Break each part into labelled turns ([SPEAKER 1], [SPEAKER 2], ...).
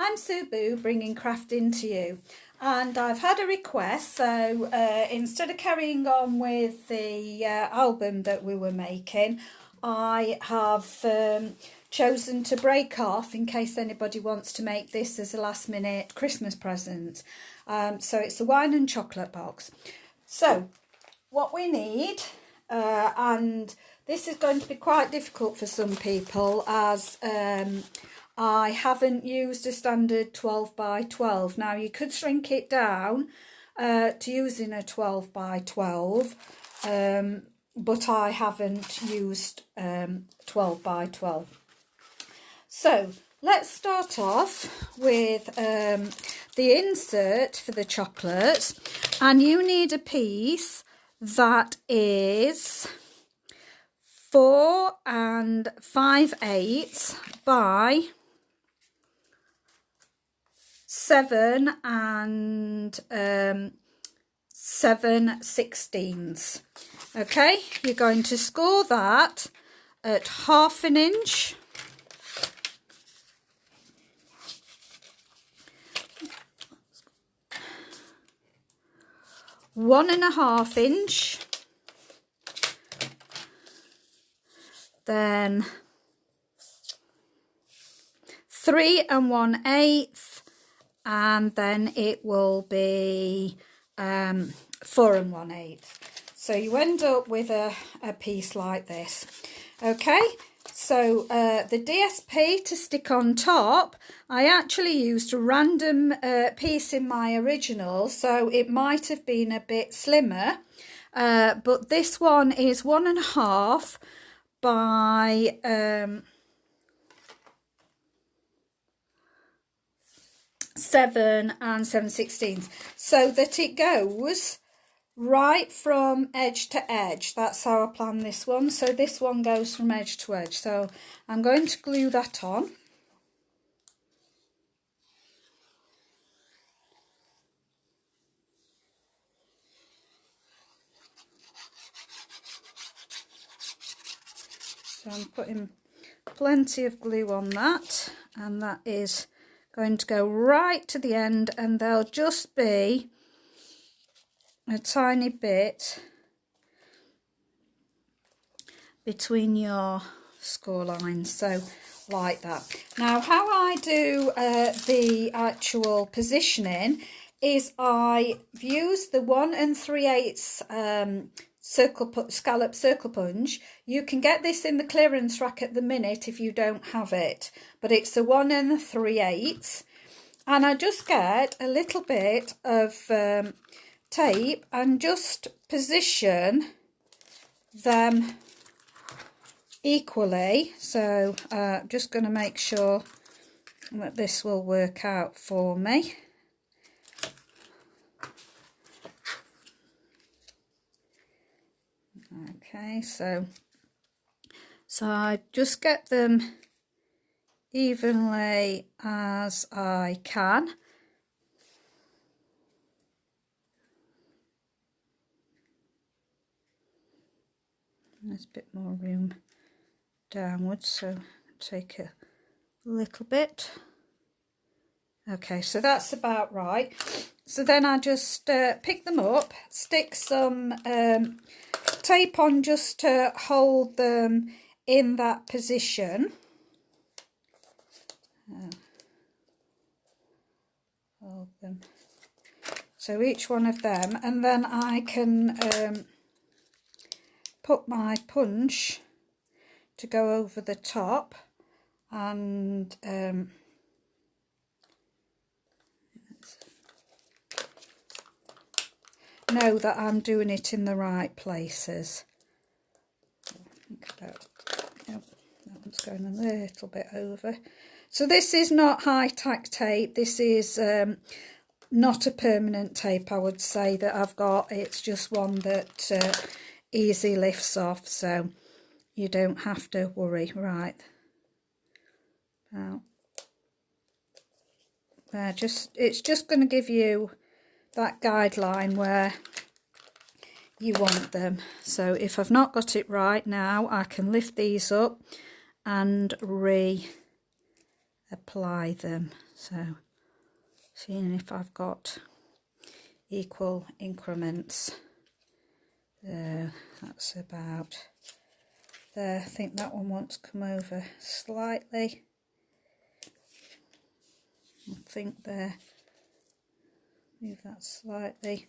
[SPEAKER 1] I'm Sue Boo, bringing crafting to you, and I've had a request, so instead of carrying on with the album that we were making, I have chosen to break off in case anybody wants to make this as a last minute Christmas present. So it's a wine and chocolate box. So what we need, and this is going to be quite difficult for some people as I haven't used a standard 12 by 12. Now you could shrink it down to using a 12 by 12, but I haven't used 12 by 12. So let's start off with the insert for the chocolates, and you need a piece that is 4 5/8 by 7 7/16. Okay, you're going to score that at 1/2 inch. One and 1/2 inch, then 3 1/8, and then it will be 4 1/8. So you end up with a piece like this. Okay, so the DSP to stick on top, I actually used a random piece in my original, so it might have been a bit slimmer, but this one is 1 1/2 by 7 7/16, so that it goes right from edge to edge. That's how I plan this one. So this one goes from edge to edge. So I'm going to glue that on. So I'm putting plenty of glue on that, and that is going to go right to the end, and there'll just be a tiny bit between your score lines, so like that. Now how I do the actual positioning is I've used the 1 3/8 scallop circle punch. You can get this in the clearance rack at the minute if you don't have it, but it's a 1 3/8, and I just get a little bit of tape and just position them equally. So just going to make sure that this will work out for me. Okay, so I just get them evenly as I can. There's a bit more room downwards, so take a little bit. Okay, so that's about right. So then I just pick them up, stick some tape on just to hold them in that position. Hold them. So each one of them, and then I can put my punch to go over the top, and know that I'm doing it in the right places. That one's going a little bit over. So this is not high-tack tape. This is not a permanent tape, I would say, that I've got. It's just one that easy lifts off, so you don't have to worry. Right, now it's just going to give you that guideline where you want them. So if I've not got it right now, I can lift these up and apply them. So seeing if I've got equal increments. That's about there. I think that one wants to come over slightly. I think there. Move that slightly.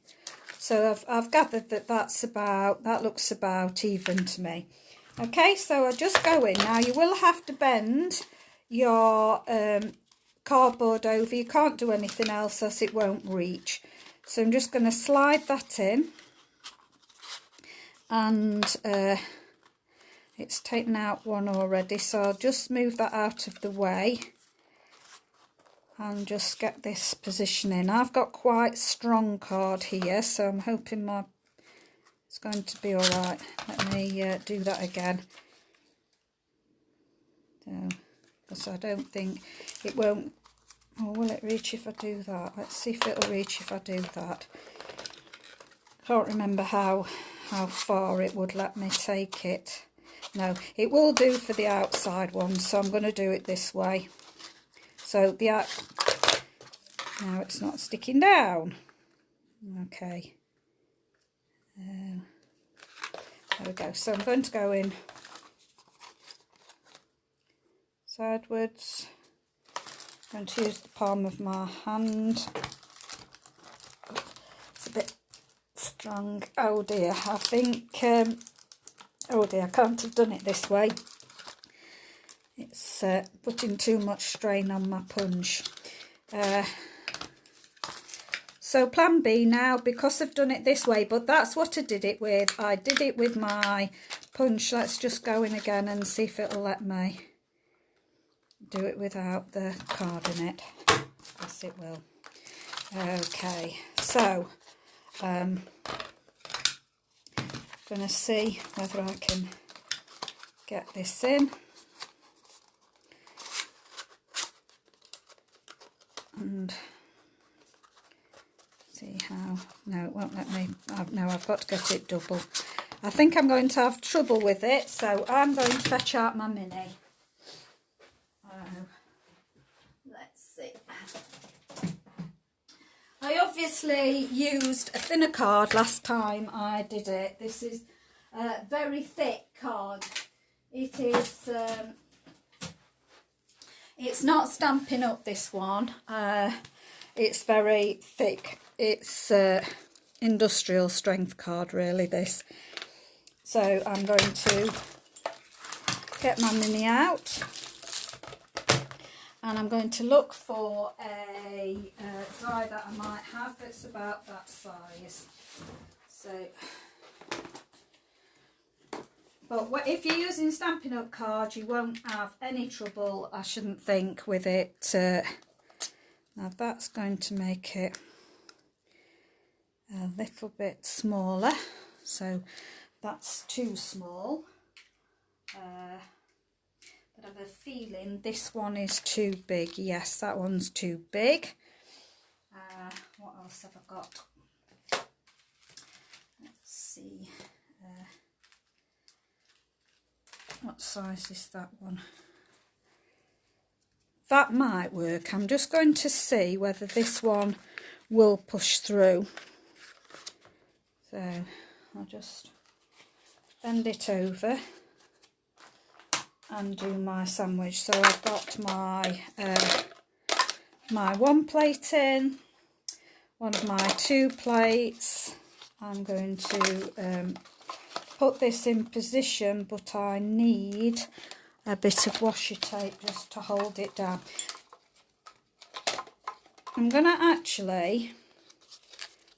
[SPEAKER 1] So I've gathered that that looks about even to me. Okay, so I just go in. Now you will have to bend your cardboard over. You can't do anything else else it won't reach. So I'm just going to slide that in. And it's taken out one already, so I'll just move that out of the way and just get this position in. I've got quite strong card here, so I'm hoping it's going to be all right. Let me do that again. So, because I don't think it won't. Oh, will it reach if I do that? Let's see if it'll reach if I do that. Can't remember how far it would let me take it. No, it will do for the outside one, so I'm going to do it this way. So now it's not sticking down. Okay. There we go. So I'm going to go in sidewards. I'm going to use the palm of my hand. It's a bit strong. Oh dear, I think oh dear, I can't have done it this way. It's putting too much strain on my punch. So plan B now, because I've done it this way, but that's what I did it with. I did it with my punch. Let's just go in again and see if it'll let me do it without the card in it. Yes, it will. Okay, so going to see whether I can get this in. And see how. No, it won't let me. No, I've got to get it double. I think I'm going to have trouble with it, so I'm going to fetch out my mini. Let's see. I obviously used a thinner card last time I did it. This is a very thick card. It is. It's not Stampin' Up, this one. It's very thick. It's industrial strength card, really, this. So I'm going to get my mini out. And I'm going to look for a die that I might have that's about that size. So, but if you're using Stampin' Up cards, you won't have any trouble, I shouldn't think, with it. Now that's going to make it a little bit smaller. So that's too small. But I have a feeling this one is too big. Yes, that one's too big. What else have I got? Let's see. What size is that one? That might work. I'm just going to see whether this one will push through. So I'll just bend it over and do my sandwich. So I've got my my one plate in, one of my two plates. I'm going to put this in position, but I need a bit of washi tape just to hold it down. I'm going to actually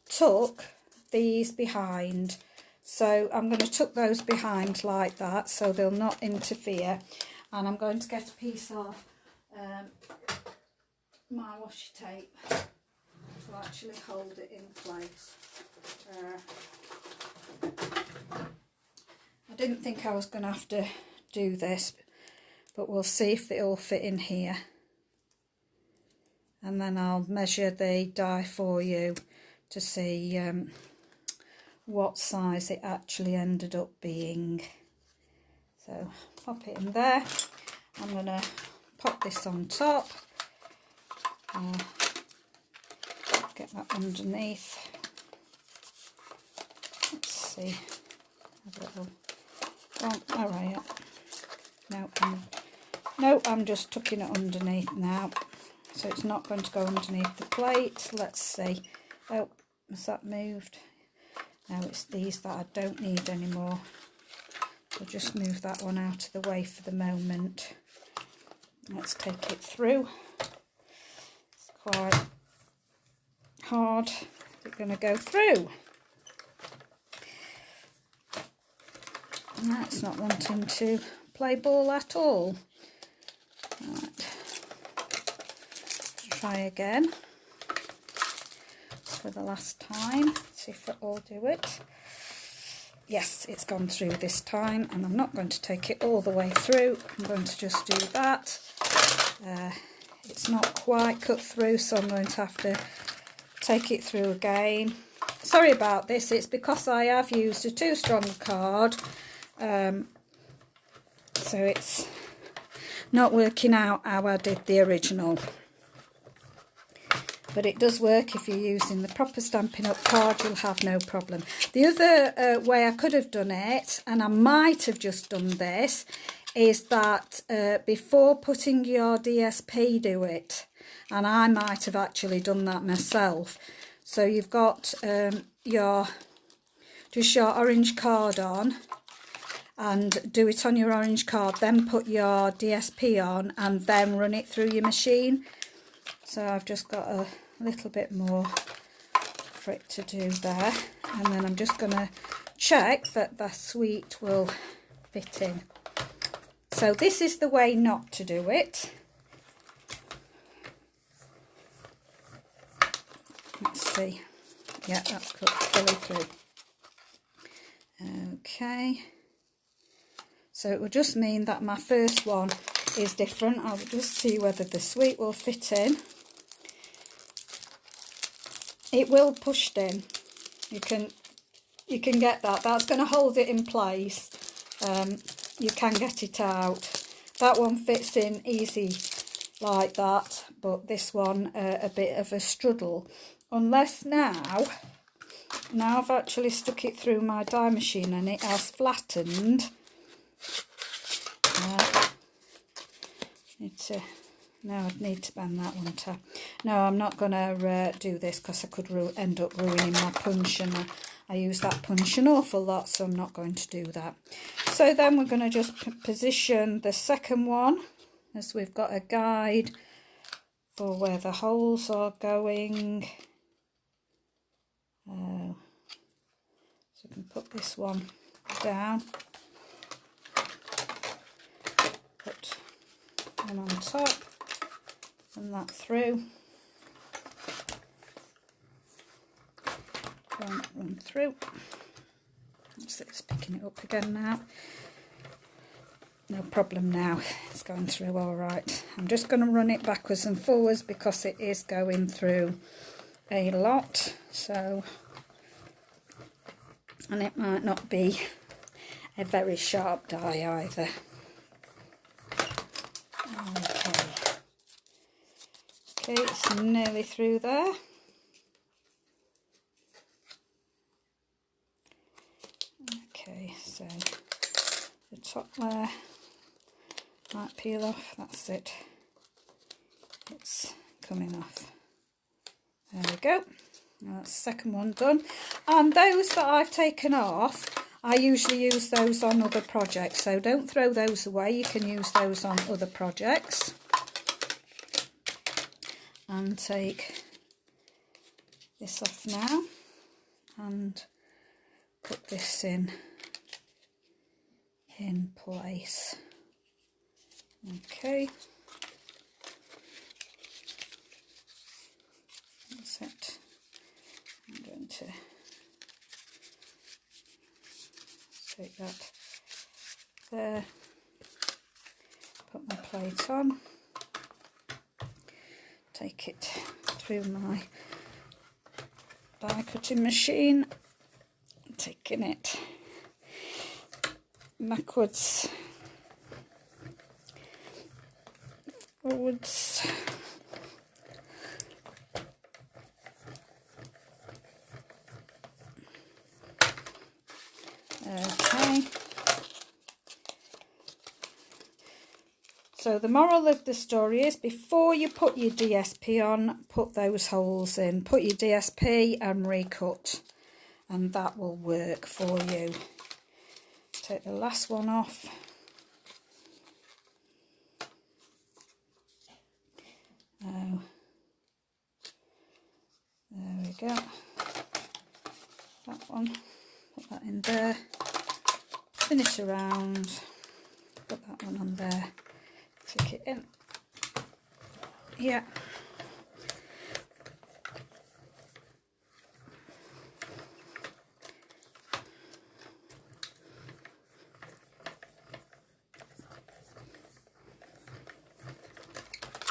[SPEAKER 1] tuck these behind. So I'm going to tuck those behind like that so they'll not interfere. And I'm going to get a piece of my washi tape to actually hold it in place. I didn't think I was going to have to do this, but we'll see if it'll fit in here. And then I'll measure the die for you to see what size it actually ended up being. So pop it in there. I'm going to pop this on top. Get that underneath. Let's see. A little. Oh, all right. No, I'm just tucking it underneath now. So it's not going to go underneath the plate. Let's see. Oh, has that moved? No, it's these that I don't need anymore. I'll just move that one out of the way for the moment. Let's take it through. It's quite hard. Is it going to go through? That's not wanting to play ball at all. Right. Let's try again. For the last time. See if it will do it. Yes, it's gone through this time, and I'm not going to take it all the way through. I'm going to just do that. It's not quite cut through, so I'm going to have to take it through again. Sorry about this, it's because I have used a too strong card, so it's not working out how I did the original. But it does work if you're using the proper Stampin' Up card, you'll have no problem. The other way I could have done it, and I might have just done this, is that before putting your DSP, do it. And I might have actually done that myself. So you've got your orange card on, and do it on your orange card, then put your DSP on, and then run it through your machine. So I've just got a little bit more for it to do there, and then I'm just going to check that the sweet will fit in. So this is the way not to do it. Let's see. Yeah, that's cut fully through. Okay. So it will just mean that my first one is different. I'll just see whether the sweet will fit in. It will push in. You can get that. That's going to hold it in place. You can get it out. That one fits in easy like that, but this one a bit of a struggle. Unless now I've actually stuck it through my die machine and it has flattened. No, I'd need to bend that one to. No, I'm not going to do this because I could end up ruining my punch, and I use that punch an awful lot, so I'm not going to do that. So then we're going to just position the second one, as we've got a guide for where the holes are going. So we can put this one down. Put one on top. And that through. Run through. It's picking it up again now. No problem now. It's going through all right. I'm just going to run it backwards and forwards because it is going through a lot. So, and it might not be a very sharp die either. Okay, it's nearly through there. Okay, so the top there might peel off. That's it. It's coming off. There we go. Now that's the second one done. And those that I've taken off, I usually use those on other projects. So don't throw those away. You can use those on other projects. And take this off now and put this in place. Okay, that's it. I'm going to take that there, put my plate on. Take it through my die cutting machine, taking it backwards forwards. Okay. So the moral of the story is, before you put your DSP on, put those holes in. Put your DSP and recut, and that will work for you. Take the last one off. Oh, there we go. That one, put that in there. Finish around. Put that one on there. Stick it in. Yeah.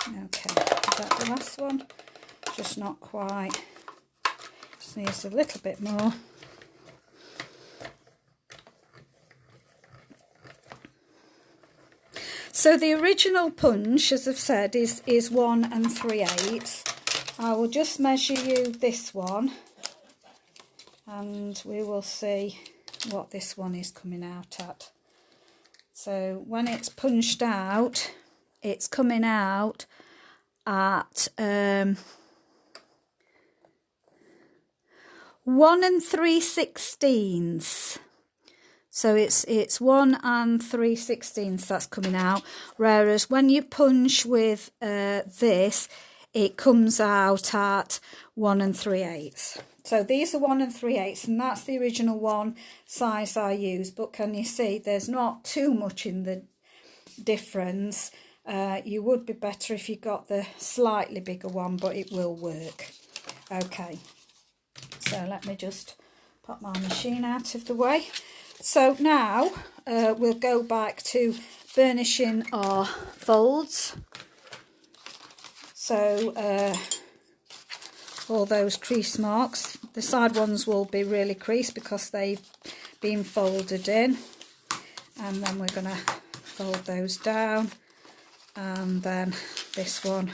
[SPEAKER 1] Okay, is that the last one? Just not quite. Just needs a little bit more. So the original punch, as I've said, is 1 3/8. I will just measure you this one, and we will see what this one is coming out at. So when it's punched out, it's coming out at 1 3/16. So it's 1 3/16 that's coming out, whereas when you punch with this, it comes out at 1 3/8. So these are 1 3/8, and that's the original one size I used. But can you see there's not too much in the difference? You would be better if you got the slightly bigger one, but it will work. Okay, so let me just pop my machine out of the way. So now we'll go back to burnishing our folds. So all those crease marks, the side ones will be really creased because they've been folded in, and then we're going to fold those down, and then this one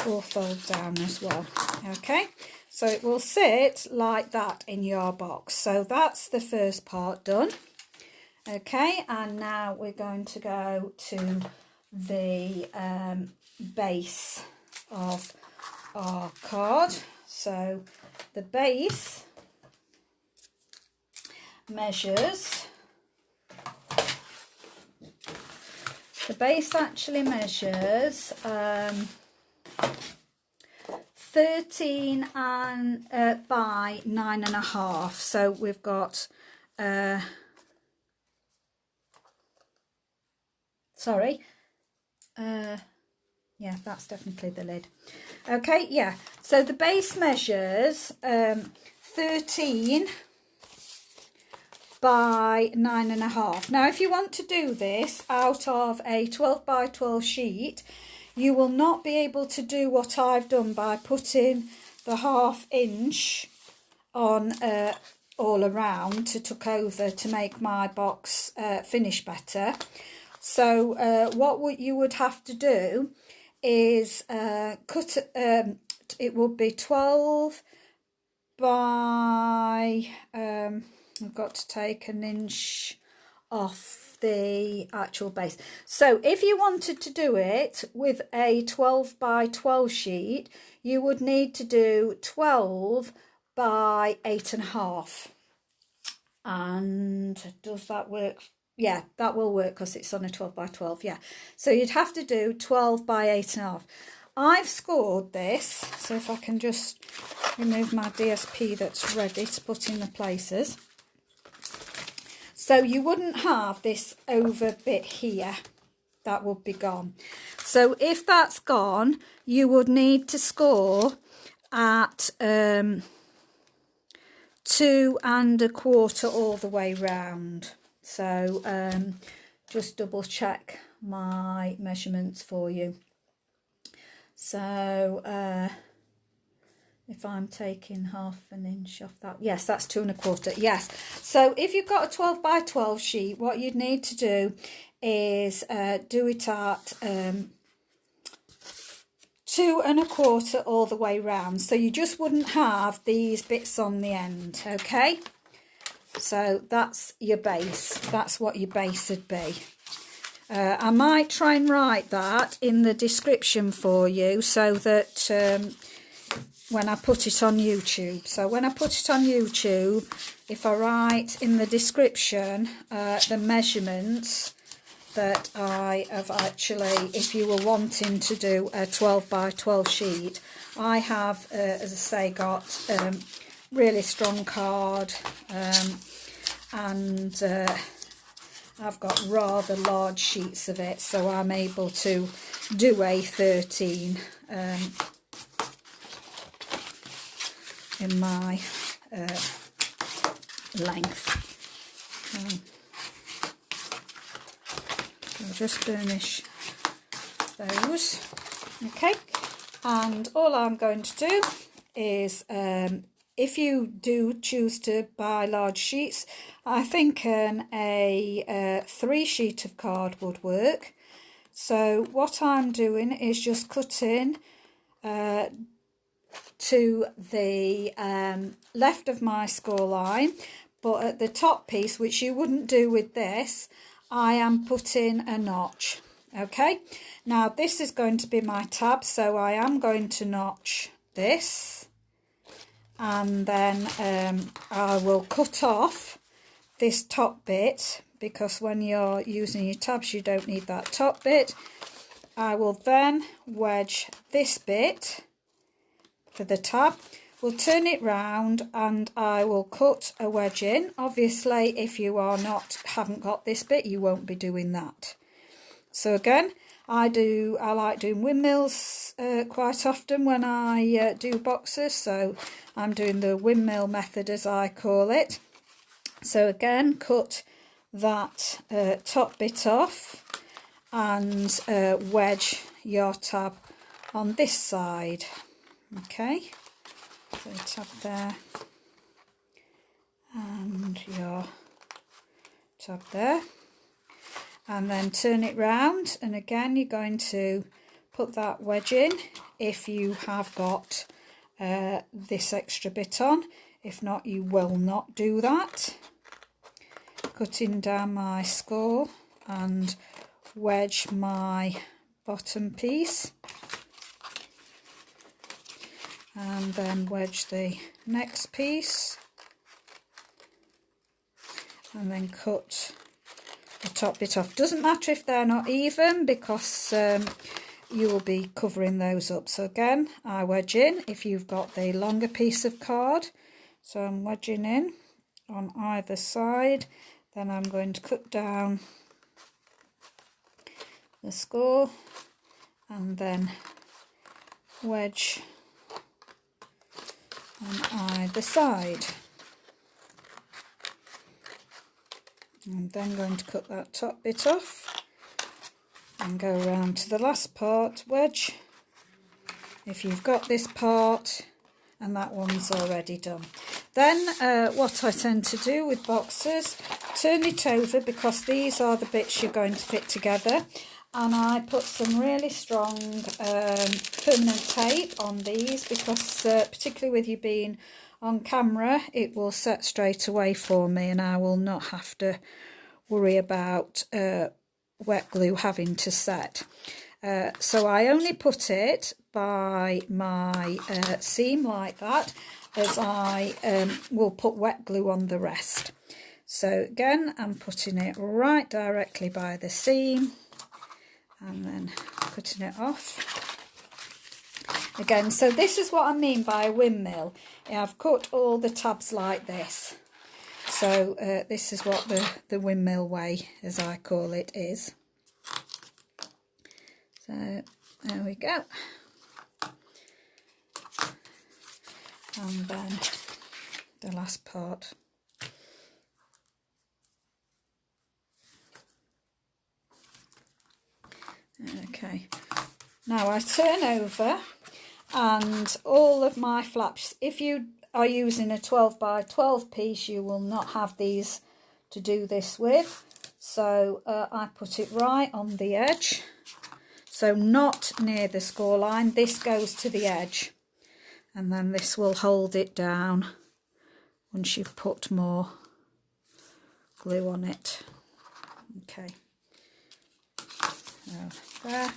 [SPEAKER 1] will fold down as well. Okay, so it will sit like that in your box. So that's the first part done. Okay, and now we're going to go to the base of our card. So the base measures, actually measures 13 and by 9.5. So we've got yeah, that's definitely the lid. Okay, yeah, so the base measures 13 by 9.5. Now if you want to do this out of a 12 by 12 sheet, you will not be able to do what I've done by putting the 1/2 inch on all around to tuck over to make my box finish better. So what you would have to do is cut, it would be 12 by, I've got to take an inch off the actual base. So if you wanted to do it with a 12 by 12 sheet, you would need to do 12 by 8.5. And does that work? Yeah, that will work because it's on a 12 by 12, yeah. So you'd have to do 12 by 8.5. I've scored this, so if I can just remove my DSP that's ready to put in the places. So you wouldn't have this over bit here, that would be gone. So if that's gone, you would need to score at 2 1/4 all the way round. So just double check my measurements for you. So if I'm taking 1/2 inch off that, yes, that's 2 1/4, yes. So if you've got a 12 by 12 sheet, what you'd need to do is do it at 2¼ all the way round, so you just wouldn't have these bits on the end. Okay, so that's your base. That's what your base would be. I might try and write that in the description for you, so that when I put it on YouTube. So when I put it on YouTube, if I write in the description the measurements that I have actually, if you were wanting to do a 12 by 12 sheet, I have, as I say, got really strong card, and I've got rather large sheets of it, so I'm able to do A13 in my length. I'll just burnish those. Okay, and all I'm going to do is, if you do choose to buy large sheets, I think a 3 sheet of card would work. So what I'm doing is just cutting to the left of my score line, but at the top piece, which you wouldn't do with this, I am putting a notch. Okay, now this is going to be my tab, so I am going to notch this, and then I will cut off this top bit, because when you're using your tabs you don't need that top bit. I will then wedge this bit for the tab, we'll turn it round, and I will cut a wedge in. Obviously if you haven't got this bit, you won't be doing that. So again, I like doing windmills quite often when I do boxes, so I'm doing the windmill method, as I call it. So again, cut that top bit off and wedge your tab on this side. Okay, so tab there and your tab there, and then turn it round, and again you're going to put that wedge in if you have got this extra bit on. If not, you will not do that. Cutting down my score and wedge my bottom piece, and then wedge the next piece, and then cut the top bit off. Doesn't matter if they're not even, because you will be covering those up. So again, I wedge in if you've got the longer piece of card. So I'm wedging in on either side, then I'm going to cut down the score and then wedge on either side. I'm then going to cut that top bit off and go around to the last part, wedge if you've got this part, and that one's already done. Then what I tend to do with boxes, turn it over, because these are the bits you're going to fit together, and I put some really strong permanent tape on these, because particularly with you being on camera, it will set straight away for me, and I will not have to worry about wet glue having to set. So I only put it by my seam like that, as I will put wet glue on the rest. So again, I'm putting it right directly by the seam and then cutting it off. Again, so this is what I mean by a windmill. I've cut all the tabs like this. So this is what the windmill way, as I call it, is. So there we go. And then the last part. Okay, now I turn over, and all of my flaps, if you are using a 12 by 12 piece, you will not have these to do this with. So I put it right on the edge. so not near the score line. This goes to the edge, and then this will hold it down once you've put more glue on it. Okay, so there.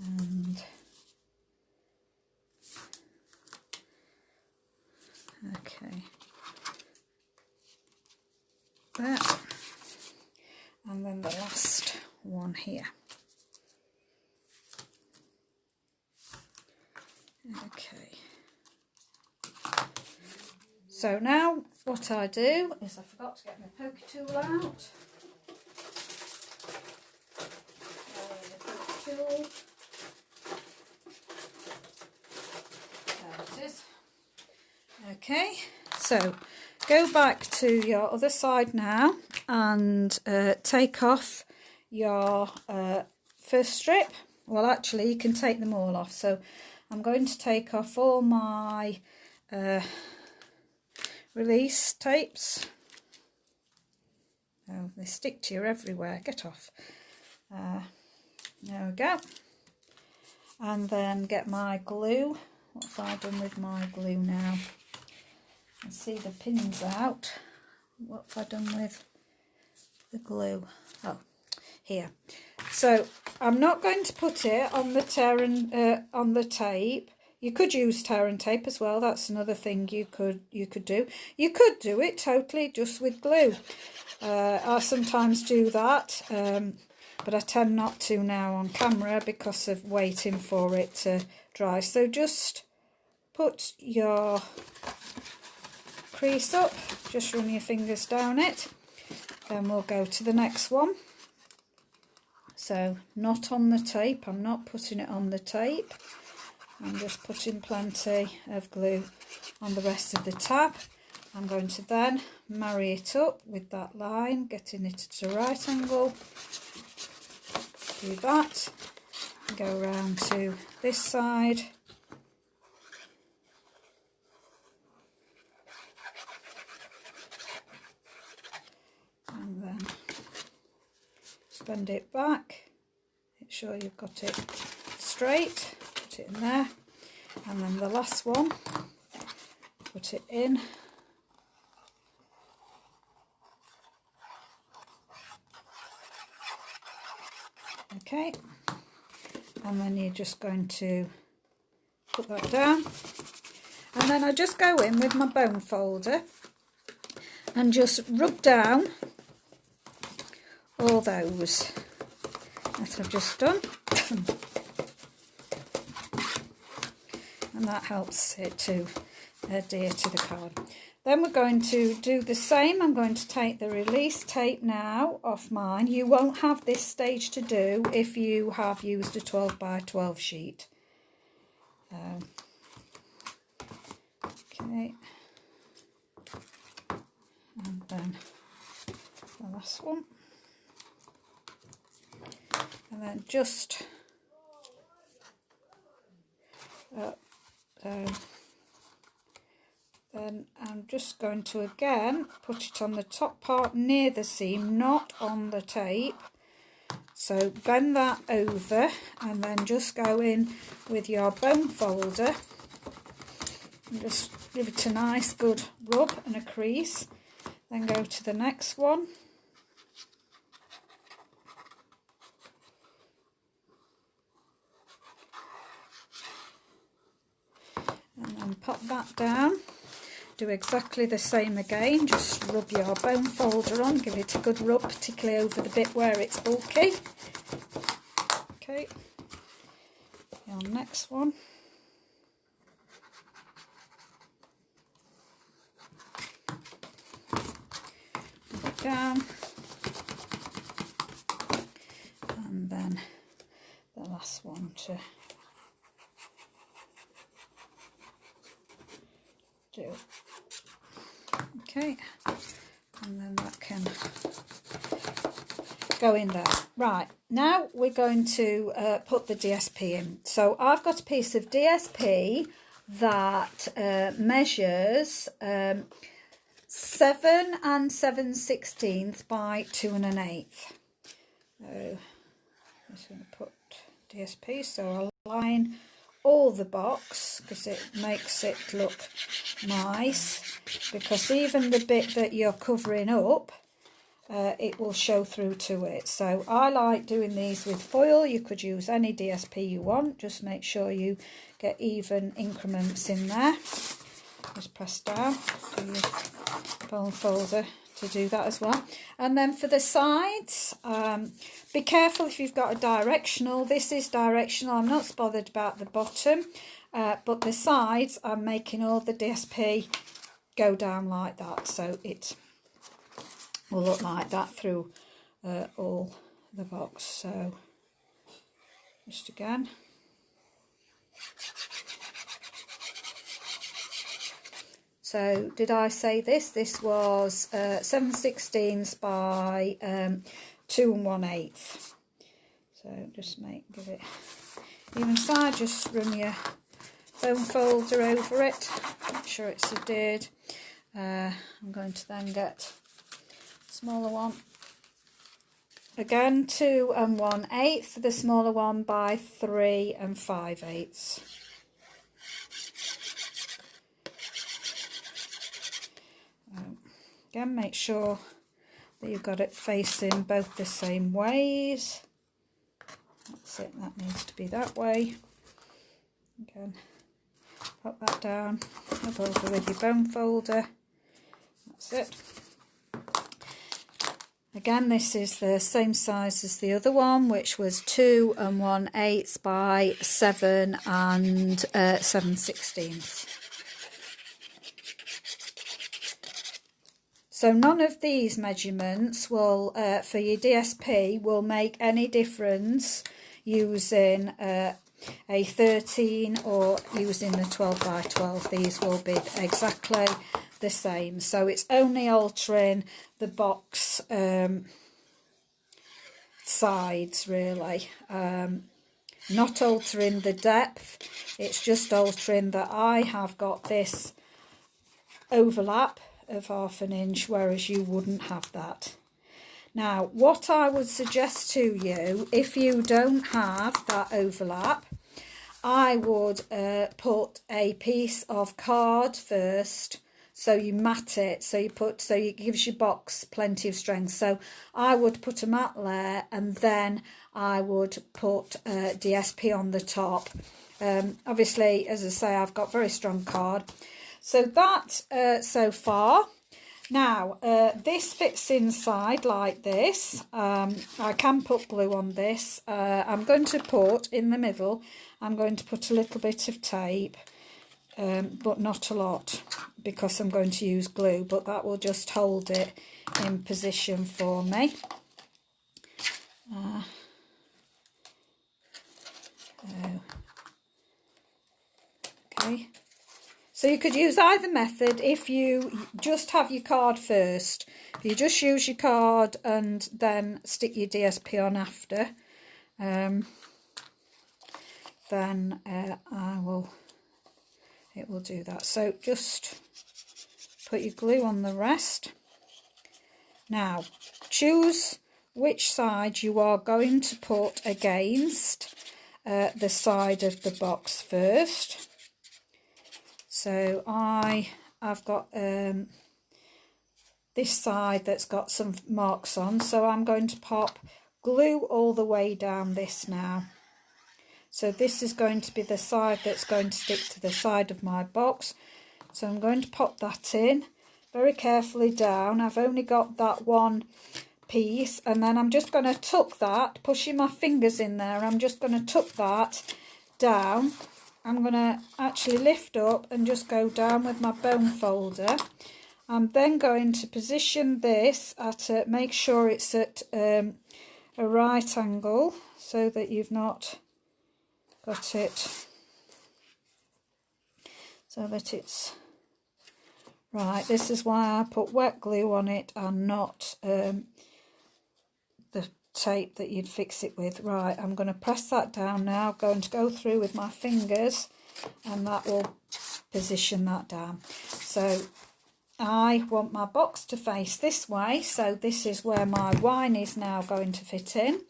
[SPEAKER 1] And okay, there, and then the last one here. Okay, so now what I do is I forgot to get my poker tool out. Tool. There it is. Okay, so go back to your other side now and take off your first strip. Well, actually you can take them all off, so I'm going to take off all my release tapes. Oh, they stick to you everywhere. Get off. There we go. And then get my glue. What have I done with my glue now? I see the pins out. What have I done with the glue? Oh, here. So I'm not going to put it on the on the tape. You could use tear and tape as well. That's another thing you could do. You could do it totally just with glue. I sometimes do that, but I tend not to now on camera because of waiting for it to dry. So just put your crease up, just run your fingers down it, then we'll go to the next one. So not on the tape, I'm not putting it on the tape, I'm just putting plenty of glue on the rest of the tab. I'm going to then marry it up with that line, getting it at a right angle. Do that, go around to this side. And then bend it back, make sure you've got it straight, put it in there, and then the last one, put it in. Okay, and then you're just going to put that down, and then I just go in with my bone folder and just rub down all those that I've just done, and that helps it to adhere to the card. Then we're going to do the same. I'm going to take the release tape now off mine. You won't have this stage to do if you have used a 12 by 12 sheet. Okay, and then the last one. And then just then I'm just going to again put it on the top part near the seam, not on the tape. So bend that over and then just go in with your bone folder and just give it a nice good rub and a crease. Then go to the next one. And then pop that down. Do exactly the same again, just rub your bone folder on, give it a good rub, particularly over the bit where it's bulky. Okay, your next one. Rub it down. And then the last one to do. Okay, and then that can go in there. Right, now we're going to put the DSP in. So I've got a piece of DSP that measures 7 7/16 by 2 1/8. So I'm just going to put DSP, so I'll line all the box because it makes it look nice, because even the bit that you're covering up, it will show through to it. So I like doing these with foil. You could use any DSP you want, just make sure you get even increments in there. Just press down to your bone folder to do that as well. And then for the sides, be careful if you've got a directional. This is directional. I'm not bothered about the bottom, but the sides, I'm making all the DSP go down like that, so it will look like that through all the box. So just again. So did I say this? This was 7/16 by 2 1/8. So just give it even side. Just run your bone folder over it. Make sure it's adhered. I'm going to then get a smaller one. Again, 2 1/8. The smaller one by 3 5/8. Again, make sure that you've got it facing both the same ways. That's it, that needs to be that way. Again, pop that down, up over with your bone folder. That's it. Again, this is the same size as the other one, which was 2 1/8 by 7 7/16. So none of these measurements will, for your DSP, will make any difference using a 13 or using the 12 by 12. These will be exactly the same. So it's only altering the box sides, really. Not altering the depth. It's just altering that I have got this overlap of 1/2 inch, whereas you wouldn't have that. Now, what I would suggest to you, if you don't have that overlap, I would put a piece of card first, so you mat it, so it gives your box plenty of strength. So I would put a mat layer, and then I would put DSP on the top. Obviously, as I say, I've got very strong card. So that so far. Now, this fits inside like this. I can put glue on this. I'm going to put, in the middle, I'm going to put a little bit of tape, but not a lot, because I'm going to use glue, but that will just hold it in position for me. Okay. So you could use either method. If you just have your card first, if you just use your card and then stick your DSP on after, then it will do that. So just put your glue on the rest. Now choose which side you are going to put against the side of the box first. So I've got this side that's got some marks on, so I'm going to pop glue all the way down this now. So this is going to be the side that's going to stick to the side of my box. So I'm going to pop that in very carefully down. I've only got that one piece, and then I'm just going to tuck that, pushing my fingers in there. I'm just going to tuck that down. I'm going to actually lift up and just go down with my bone folder. I'm then going to position this at make sure it's at a right angle, so that you've not got it, so that it's right. This is why I put wet glue on it and not the tape that you'd fix it with. Right, I'm going to press that down now. I'm going to go through with my fingers, and that will position that down. So I want my box to face this way, so this is where my wine is now going to fit in,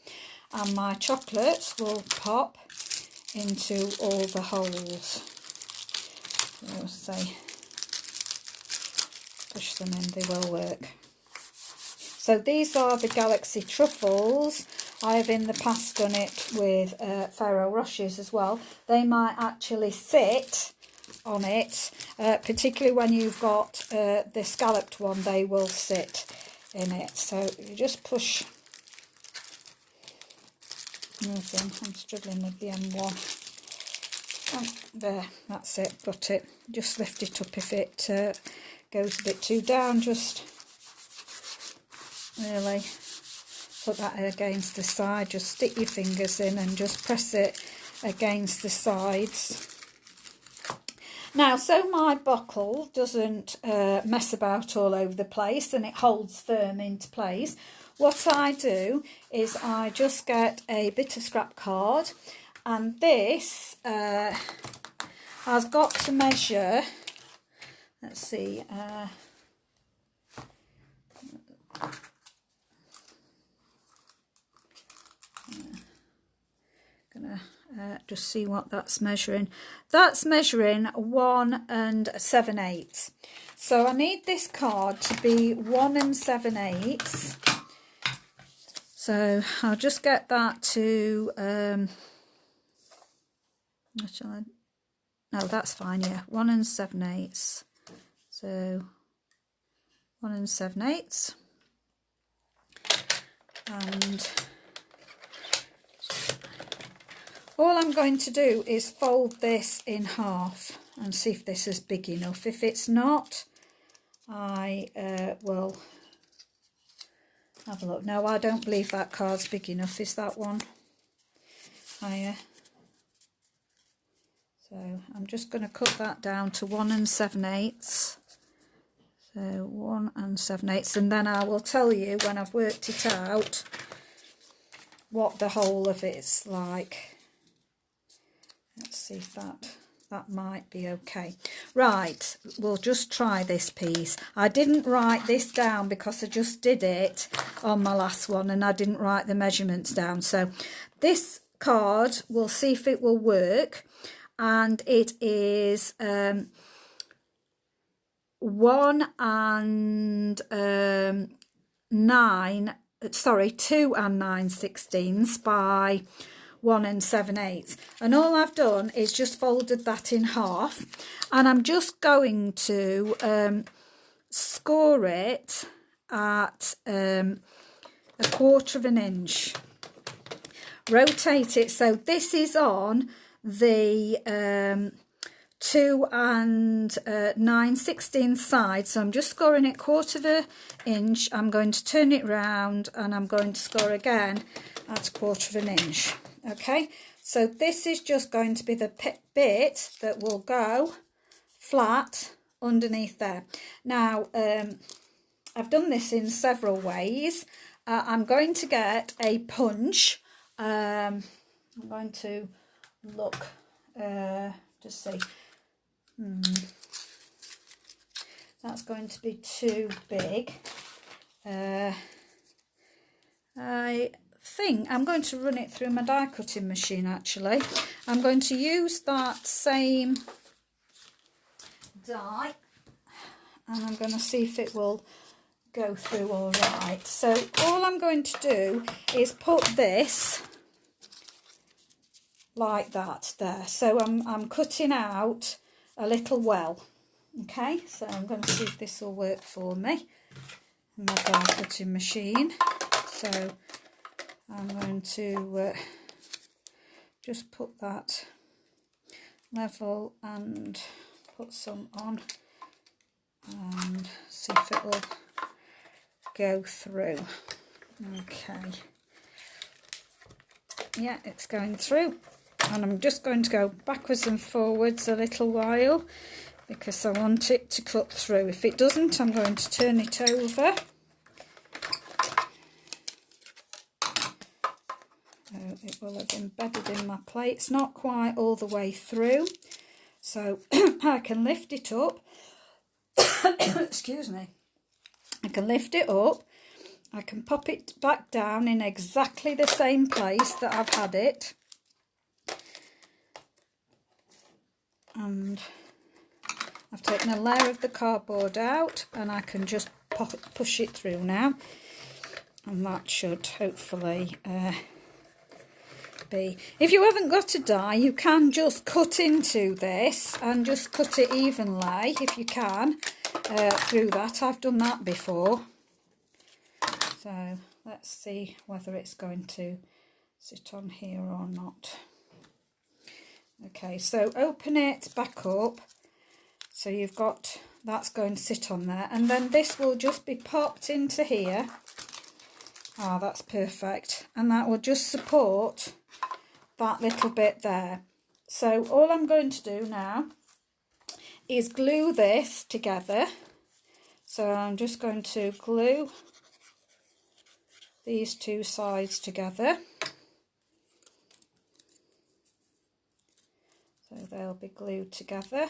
[SPEAKER 1] and my chocolates will pop into all the holes. So say push them in, they will work. So these are the Galaxy truffles. I have in the past done it with Ferrero Rochers as well. They might actually sit on it, particularly when you've got the scalloped one, they will sit in it. So you just push. I'm struggling with the M1. Oh, there, that's it, got it. Just lift it up if it goes a bit too down, just really put that against the side, just stick your fingers in and just press it against the sides. Now, so my bottle doesn't mess about all over the place and it holds firm into place, what I do is I just get a bit of scrap card, and this has got to measure, let's see, gonna just see what that's measuring. That's measuring 1 7/8. So I need this card to be 1 7/8. So I'll just get that to no, that's fine, yeah, 1 7/8. So 1 7/8, and all I'm going to do is fold this in half and see if this is big enough. If it's not, I will have a look. No, I don't believe that card's big enough. Is that one higher? So I'm just going to cut that down to 1 7/8. So 1 7/8, and then I will tell you when I've worked it out what the whole of it's like. Let's see if that might be okay. Right, we'll just try this piece. I didn't write this down because I just did it on my last one and I didn't write the measurements down. So this card, we'll see if it will work, and it is 2 9/16 by 1 7/8, and all I've done is just folded that in half, and I'm just going to score it at 1/4 inch. Rotate it, so this is on the 2 9/16 side, so I'm just scoring it 1/4 inch. I'm going to turn it round and I'm going to score again at 1/4 inch. Okay, so this is just going to be the bit that will go flat underneath there. Now, I've done this in several ways. I'm going to get a punch. I'm going to look, just see. That's going to be too big. I think I'm going to run it through my die cutting machine. Actually, I'm going to use that same die and I'm going to see if it will go through all right. So all I'm going to do is put this like that there. So I'm cutting out a little well. Okay, so I'm going to see if this will work for me. My die cutting machine. So I'm going to just put that level and put some on and see if it will go through. Okay, yeah, it's going through, and I'm just going to go backwards and forwards a little while because I want it to cut through. If it doesn't, I'm going to turn it over. It will have embedded in my plate. It's not quite all the way through, so I can lift it up excuse me, I can lift it up, I can pop it back down in exactly the same place that I've had it, and I've taken a layer of the cardboard out and I can just push it through now, and that should hopefully be. If you haven't got a die, you can just cut into this and just cut it evenly if you can through that. I've done that before. So let's see whether it's going to sit on here or not. Okay, so open it back up. So you've got, that's going to sit on there, and then this will just be popped into here. Ah, that's perfect. And that will just support that little bit there. So all I'm going to do now is glue this together. So I'm just going to glue these two sides together. So they'll be glued together.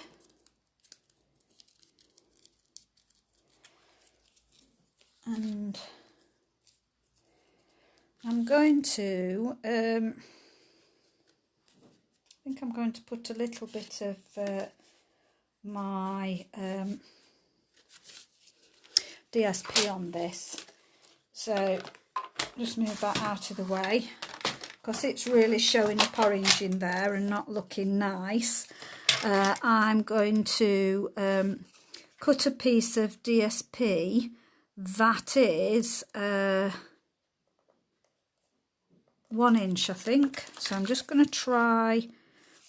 [SPEAKER 1] And I'm going to, I think I'm going to put a little bit of my DSP on this. So just move that out of the way, because it's really showing up orange in there and not looking nice. I'm going to cut a piece of DSP that is 1 inch, I think. So I'm just going to try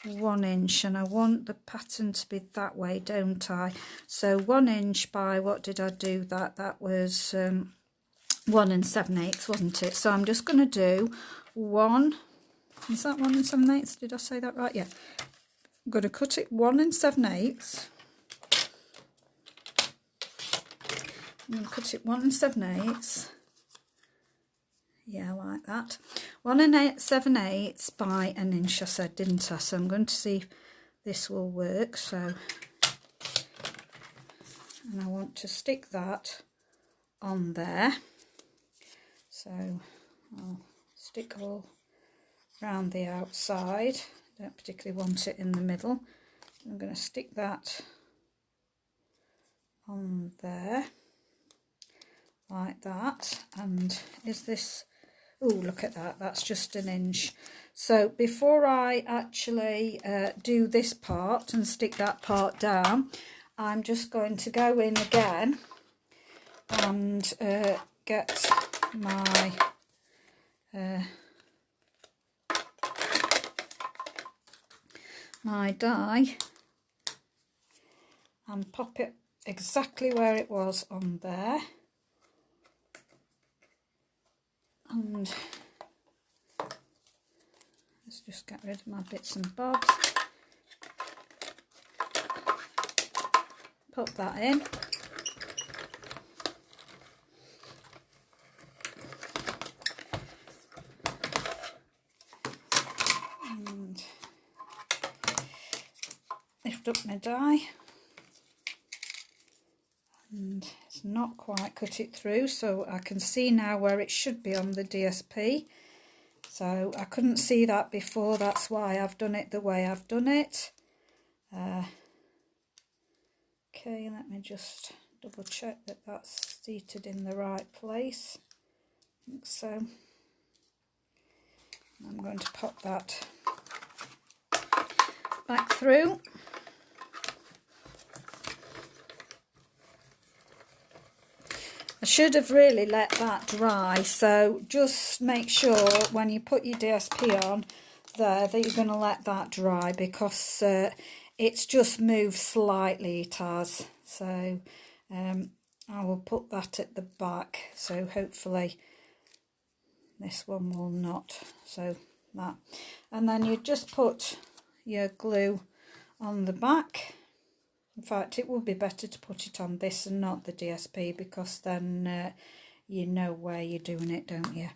[SPEAKER 1] 1 inch, and I want the pattern to be that way, don't I? So 1 inch by, what did I do that? That was 1 7/8, wasn't it? So I'm just going to do 1, is that 1 7/8? Did I say that right? Yeah. I'm going to cut it 1 7/8. I'm going to cut it 1 7/8. Yeah, like that. 1 7/8 by 1 inch, I said, didn't I? So I'm going to see if this will work. So, and I want to stick that on there. So I'll stick all around the outside. Don't particularly want it in the middle. I'm going to stick that on there like that. And is this, oh, look at that, that's just 1 inch. So before I actually do this part and stick that part down, I'm just going to go in again and get my my die and pop it exactly where it was on there. And let's just get rid of my bits and bobs. Pop that in. And lift up my die. And it's not quite cut it through, so I can see now where it should be on the DSP. So I couldn't see that before, that's why I've done it the way I've done it. Okay, let me just double check that that's seated in the right place. I think so. I'm going to pop that back through. I should have really let that dry, so just make sure when you put your DSP on there that you're going to let that dry, because it's just moved slightly, it has. So I will put that at the back, so hopefully this one will not. So that, and then you just put your glue on the back. In fact, it would be better to put it on this and not the DSP, because then you know where you're doing it, don't you?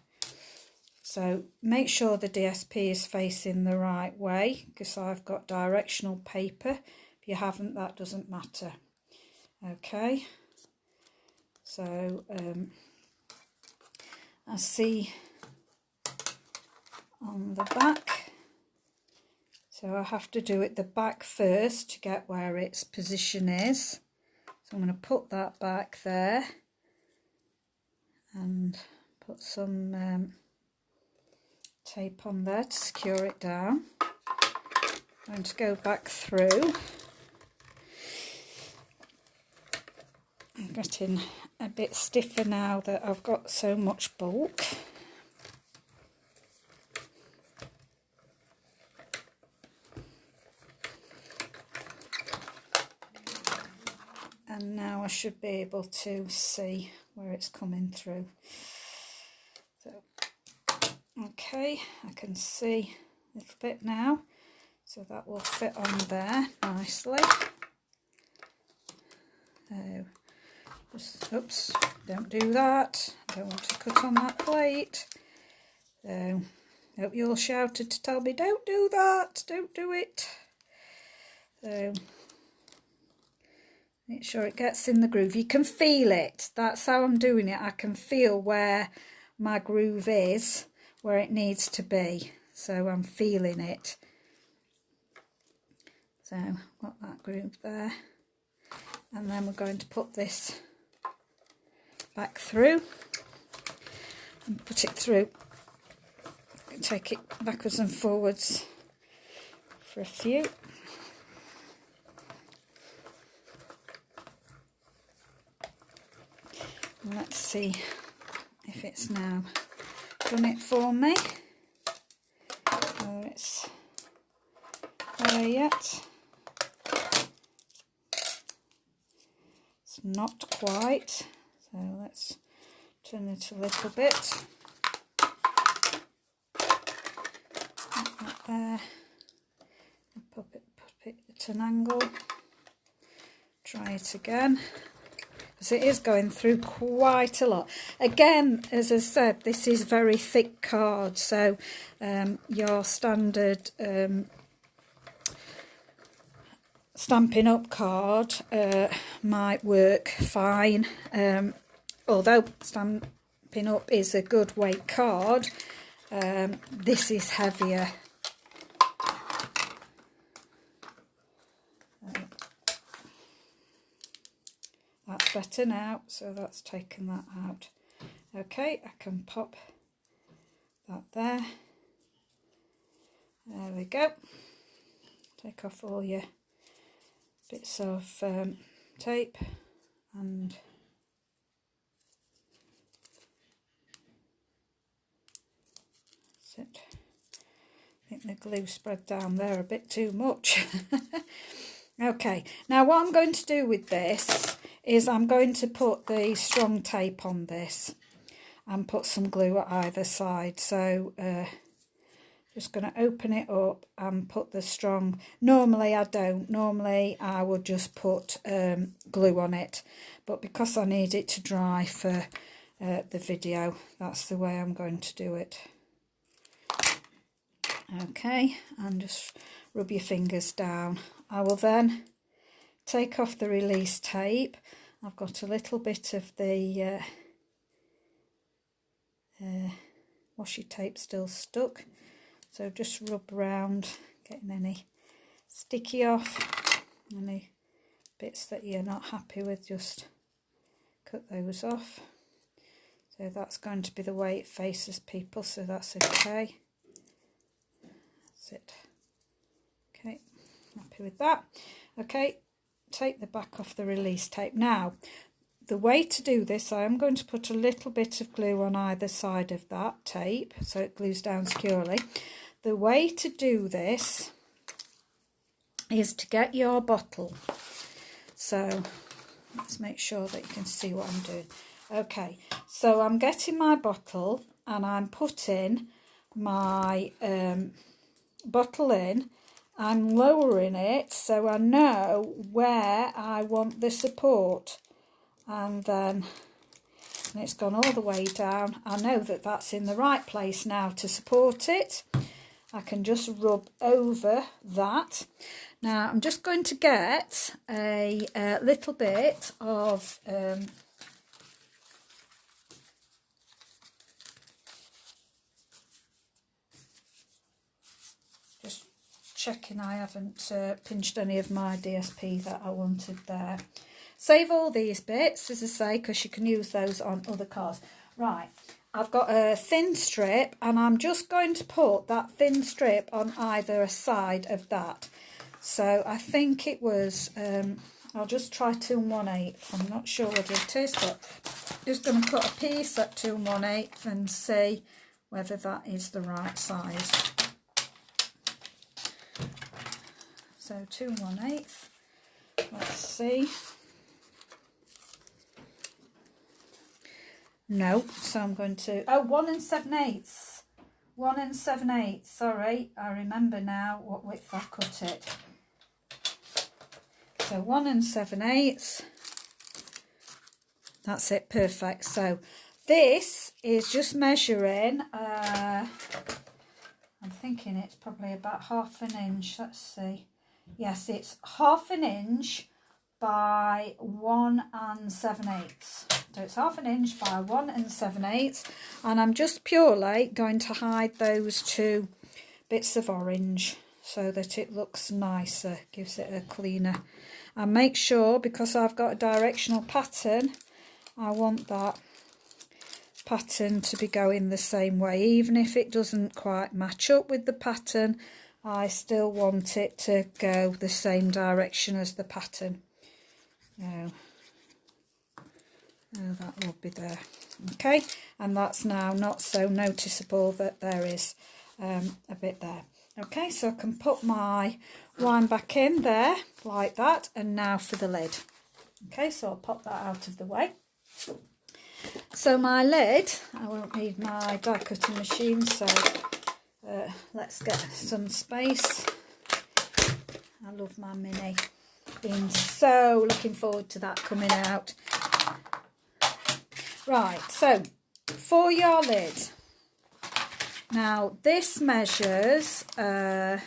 [SPEAKER 1] So make sure the DSP is facing the right way, because I've got directional paper. If you haven't, that doesn't matter. Okay, so I see on the back, so I have to do it the back first to get where its position is. So I'm going to put that back there and put some tape on there to secure it down. I'm going to go back through. I'm getting a bit stiffer now that I've got so much bulk. And now I should be able to see where it's coming through. So, okay, I can see a little bit now. So that will fit on there nicely. So, just, oops, don't do that. I don't want to cut on that plate. So, hope you all shouted to tell me, don't do that, don't do it. So, make sure it gets in the groove. You can feel it. That's how I'm doing it. I can feel where my groove is, where it needs to be. So I'm feeling it. So got that groove there. And then we're going to put this back through and put it through. Take it backwards and forwards for a few. Let's see if it's now done it for me. Whether it's there yet. It's not quite. So let's turn it a little bit. Like that there. Pop it at an angle. Try it again. It is going through quite a lot. Again, as I said, this is very thick card, so your standard Stampin' Up card might work fine. Although Stampin' Up is a good weight card, this is heavier. That's better now, so that's taken that out. Okay, I can pop that there. There we go. Take off all your bits of tape and that's it. I think the glue spread down there a bit too much. Okay, now what I'm going to do with this is I'm going to put the strong tape on this and put some glue at either side. So just going to open it up and put the strong. Normally I don't. Normally I would just put glue on it, but because I need it to dry for the video, that's the way I'm going to do it. Okay, and just rub your fingers down. I will then take off the release tape. I've got a little bit of the washi tape still stuck, so just rub around, getting any sticky off. Any bits that you're not happy with, just cut those off. So that's going to be the way it faces people, so that's okay. That's it. Okay, happy with that. Okay, take the back off the release tape. Now, the way to do this, I am going to put a little bit of glue on either side of that tape so it glues down securely. The way to do this is to get your bottle. So let's make sure that you can see what I'm doing. Okay, so I'm getting my bottle and I'm putting my bottle in. I'm lowering it so I know where I want the support, and then when it's gone all the way down, I know that that's in the right place now to support it. I can just rub over that. Now I'm just going to get a little bit of just checking I haven't pinched any of my DSP that I wanted there. Save all these bits, as I say, because you can use those on other cards. Right, I've got a thin strip, and I'm just going to put that thin strip on either side of that. So I think it was, I'll just try 2 1/8. I'm not sure what it is, but I'm just going to cut a piece at 2 1/8 and see whether that is the right size. So 2 1/8. Let's see. No, so I'm going to, 1 7/8. 1 7/8. Sorry, I remember now what width I cut it. So 1 7/8. That's it, perfect. So this is just measuring, I'm thinking it's probably about 1/2 inch. Let's see. Yes, it's 1/2 inch by 1 7/8. So it's 1/2 inch by 1 7/8, and I'm just purely going to hide those 2 bits of orange so that it looks nicer, gives it a cleaner. And make sure, because I've got a directional pattern, I want that pattern to be going the same way. Even if it doesn't quite match up with the pattern, I still want it to go the same direction as the pattern. Now, that will be there. Okay, and that's now not so noticeable that there is a bit there. Okay, so I can put my wine back in there like that, and now for the lid. Okay, so I'll pop that out of the way. So my lid, I won't need my die cutting machine, so let's get some space. I love my mini. Been so looking forward to that coming out. Right, so for your lid, now this measures 8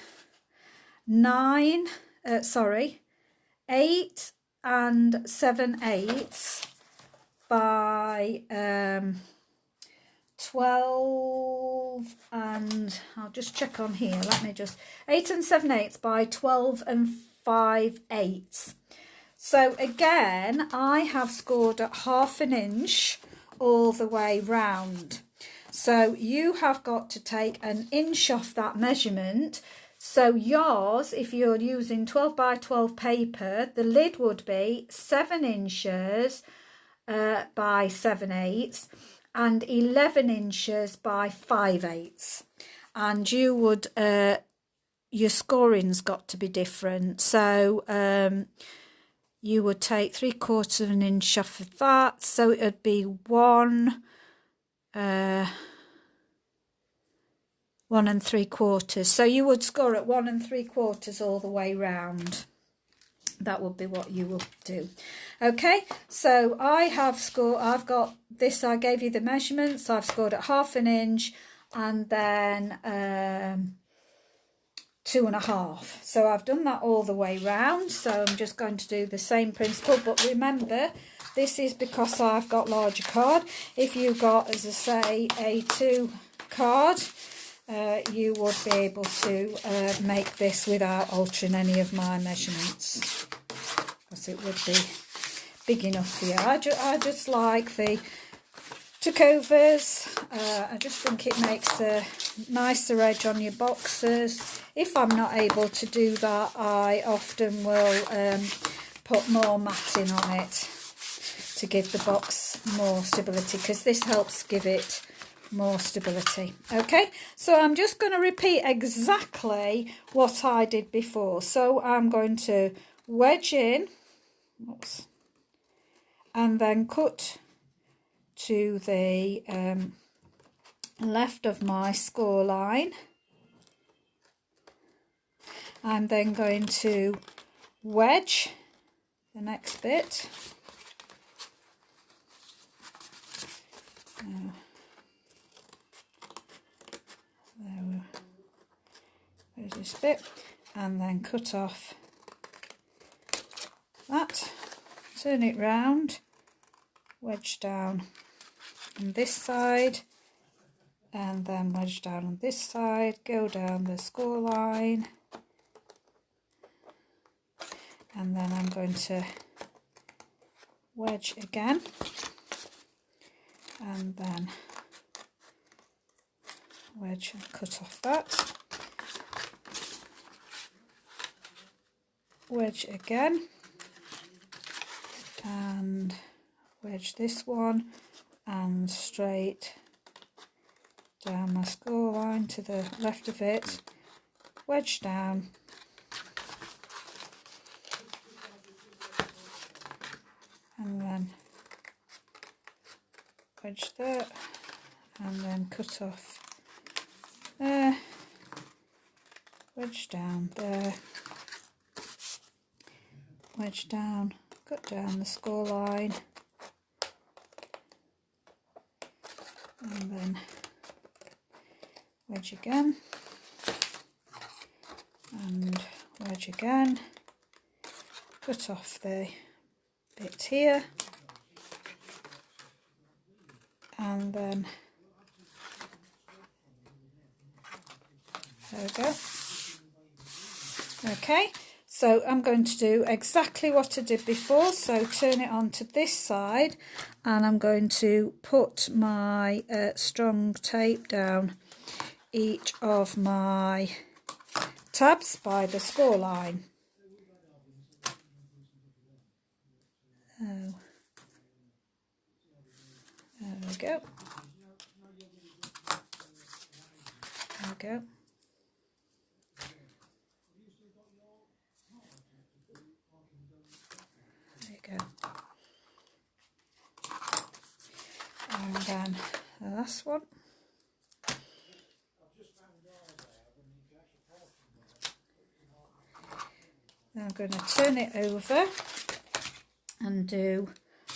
[SPEAKER 1] 7/8 by 12, and I'll just check on here, let me just, 8 7/8 by 12 5/8. So again, I have scored at 1/2 inch all the way round. So you have got to take 1 inch off that measurement. So yours, if you're using 12 by 12 paper, the lid would be 7 inches by 7/8 and 11 inches by 5/8. And you would, your scoring's got to be different. So you would take 3/4 of an inch off of that, so it would be 1 3/4. So you would score at 1 3/4 all the way round. That would be what you will do. Okay, so I have scored, I've got this, I gave you the measurements, I've scored at 1/2 inch and then 2 1/2. So I've done that all the way round. So I'm just going to do the same principle, but remember, this is because I've got larger card. If you got, as I say, A2 card, you would be able to make this without altering any of my measurements, because it would be big enough for you. I just like the tucovers. I just think it makes a nicer edge on your boxes. If I'm not able to do that, I often will put more matting on it to give the box more stability, because this helps give it more stability. Okay, so I'm just going to repeat exactly what I did before. So I'm going to wedge in, oops, and then cut to the left of my score line. I'm then going to wedge the next bit. There's this bit, and then cut off that, turn it round, wedge down on this side, and then wedge down on this side, go down the score line, and then I'm going to wedge again, and then wedge and cut off that, wedge again, and wedge this one, and straight down my score line to the left of it, wedge down, and then wedge there, and then cut off there, wedge down there, wedge down, cut down the score line, and then wedge again, and wedge again, cut off the bit here, and then there we go. Okay, so I'm going to do exactly what I did before, so turn it on to this side, and I'm going to put my strong tape down each of my tabs by the score line. Oh, there we go. There we go. There you go. And then the last one. Then I'm going to turn it over and do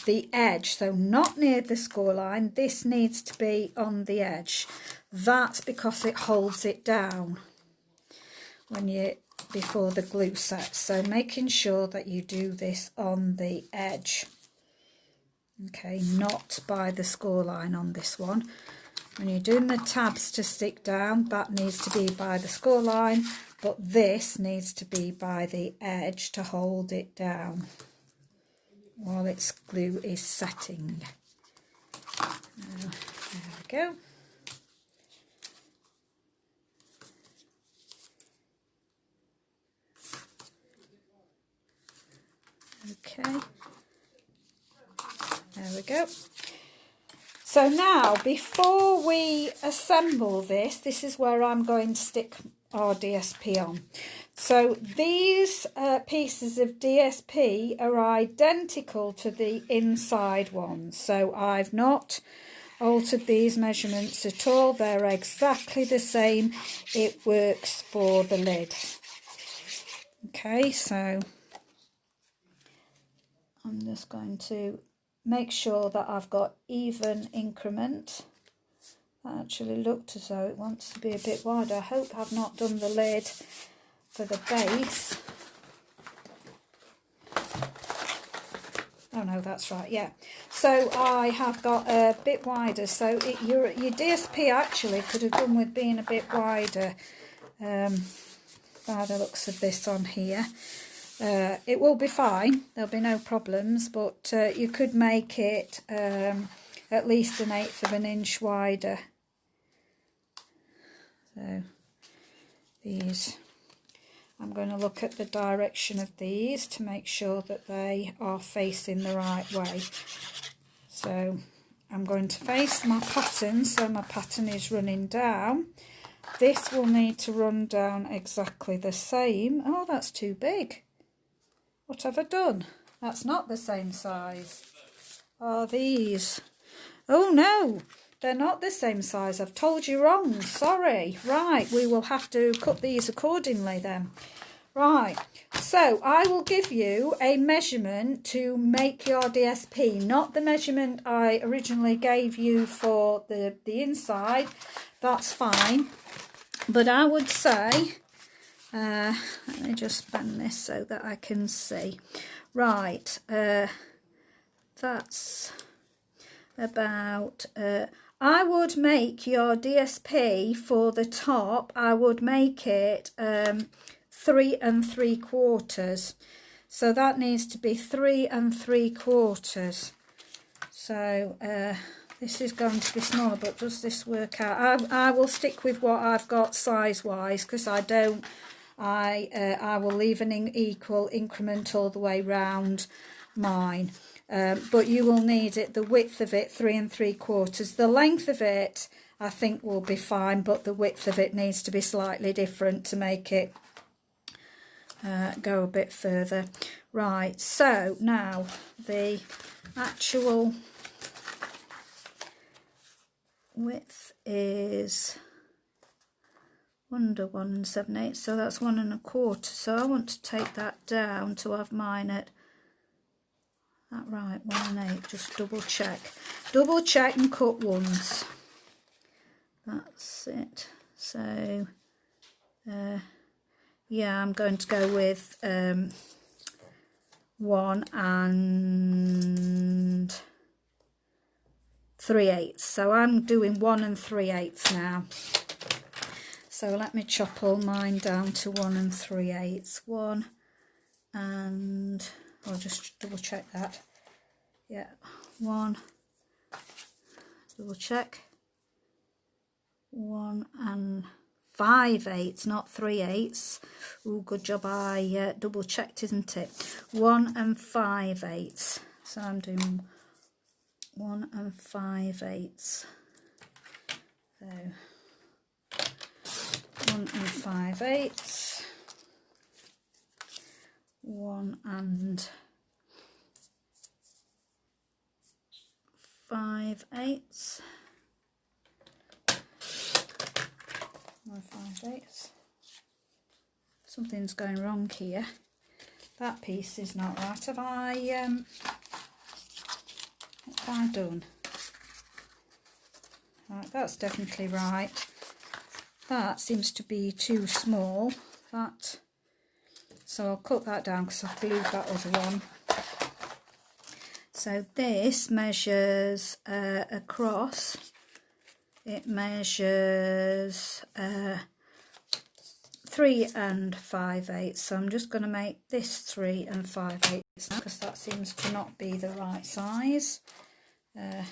[SPEAKER 1] the edge, so not near the score line. This needs to be on the edge. That's because it holds it down when you before the glue sets, so making sure that you do this on the edge, okay, not by the score line on this one. When you're doing the tabs to stick down, that needs to be by the score line, but this needs to be by the edge to hold it down while its glue is setting. There we go. Okay, there we go. So now, before we assemble this, this is where I'm going to stick our DSP on. So these pieces of DSP are identical to the inside ones. So I've not altered these measurements at all. They're exactly the same. It works for the lid. Okay, so I'm just going to make sure that I've got even increment. That actually looked as though it wants to be a bit wider. I hope I've not done the lid for the base. Oh no, that's right, yeah. So I have got a bit wider, so your DSP actually could have done with being a bit wider by the looks of this on here. It will be fine, there'll be no problems, but you could make it at least 1/8 of an inch wider. So these, I'm going to look at the direction of these to make sure that they are facing the right way. So I'm going to face my pattern, so my pattern is running down. This will need to run down exactly the same. Oh, that's too big. What have I done? That's not the same size. Are these? Oh no, they're not the same size. I've told you wrong. Sorry. Right, we will have to cut these accordingly then. Right, so I will give you a measurement to make your DSP, not the measurement I originally gave you for the inside. That's fine. But I would say Let me just bend this so that I can see. Right, that's about, I would make your DSP for the top, I would make it 3 3/4. So that needs to be 3 3/4. So this is going to be smaller, but does this work out? I will stick with what I've got size wise, because I will leave an equal increment all the way round mine. But you will need it, the width of it 3 3/4. The length of it I think will be fine, but the width of it needs to be slightly different to make it go a bit further. Right, so now the actual width is under 1 7/8, so that's 1 1/4. So I want to take that down to have mine at that right 1 1/8. Just double check and cut once. That's it. So yeah, I'm going to go with 1 3/8. So I'm doing 1 3/8 now. So let me chop all mine down to 1 3/8. 1 and I'll just double check that. Yeah, 1, double check, 1 5/8, not 3/8. Oh, good job I double checked, isn't it? 1 5/8. So I'm doing 1 5/8. So 1 5/8. 1 5/8. 1 5/8. Something's going wrong here. That piece is not right. What have I done? Right, that's definitely right. That seems to be too small. So I'll cut that down because I've glued that other one. So this measures across. It measures 3 5/8. So I'm just going to make this 3 5/8 now, because that seems to not be the right size. And